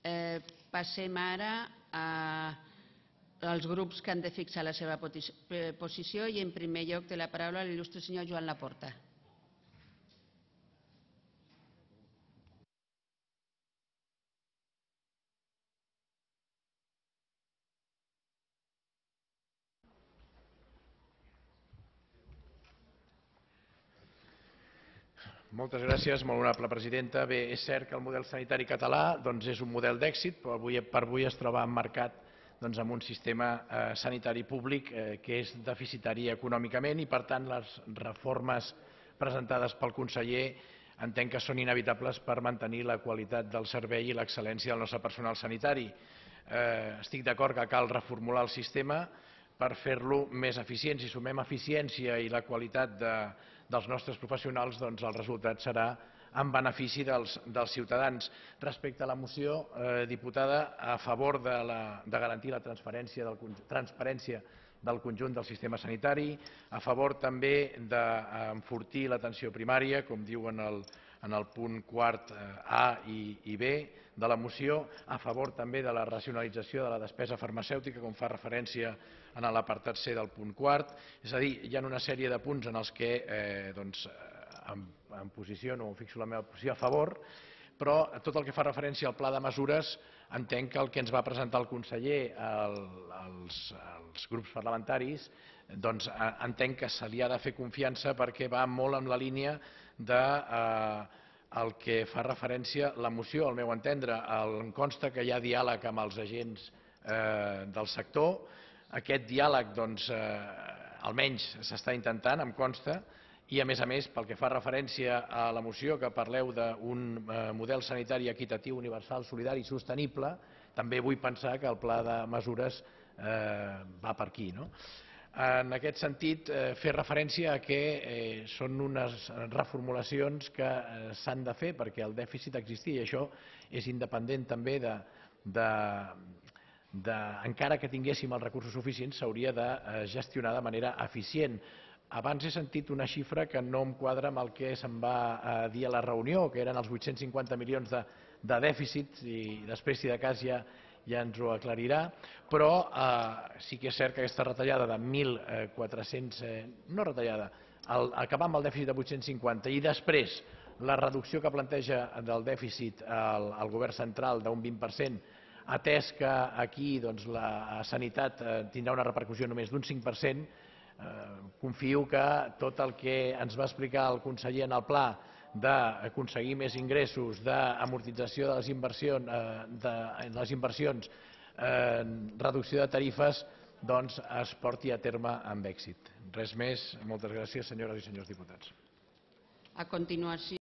Passem ara als grups que han de fixar la seva posició i en primer lloc té la paraula l'il·lustre senyor Joan Laporta. Moltes gràcies, molt honorable presidenta. Bé, és cert que el model sanitari català és un model d'èxit, però per avui es troba emmarcat en un sistema sanitari públic que és deficitari econòmicament i, per tant, les reformes presentades pel conseller entenc que són inevitables per mantenir la qualitat del servei i l'excel·lència del nostre personal sanitari. Estic d'acord que cal reformular el sistema per fer-lo més eficient. Si sumem eficiència i la qualitat dels nostres professionals, doncs el resultat serà en benefici dels ciutadans. Respecte a la moció, diputada, a favor de garantir la transparència del conjunt del sistema sanitari, a favor també d'enfortir l'atenció primària, com diu en el punt quart A i B de la moció, a favor també de la racionalització de la despesa farmacèutica, com fa referència en l'apartat C del punt quart. És a dir, hi ha una sèrie de punts en els que em posiciono o fixo la meva posició a favor, però tot el que fa referència al pla de mesures entenc que el que ens va presentar el conseller als grups parlamentaris entenc que se li ha de fer confiança perquè va molt en la línia del que fa referència la moció, al meu entendre. Em consta que hi ha diàleg amb els agents del sector. Aquest diàleg, almenys s'està intentant, em consta, i a més, pel que fa referència a la moció, que parleu d'un model sanitari equitatiu, universal, solidari i sostenible, també vull pensar que el pla de mesures va per aquí. En aquest sentit, fer referència a que són unes reformulacions que s'han de fer perquè el dèficit existia, i això és independent també encara que tinguéssim els recursos suficients, s'hauria de gestionar de manera eficient. Abans he sentit una xifra que no em quadra amb el que se'n va dir a la reunió, que eren els 850 milions de dèficit, i després, si de cas, ja ens ho aclarirà, però sí que és cert que aquesta retallada de 1.400, no retallada, acabar amb el dèficit de 850 i després la reducció que planteja del dèficit al govern central d'un 20%, atès que aquí la sanitat tindrà una repercussió només d'un 5%, confio que tot el que ens va explicar el conseller en el pla d'aconseguir més ingressos, d'amortització de les inversions, reducció de tarifes, es porti a terme amb èxit. Res més. Moltes gràcies, senyores i senyors diputats. A continuació.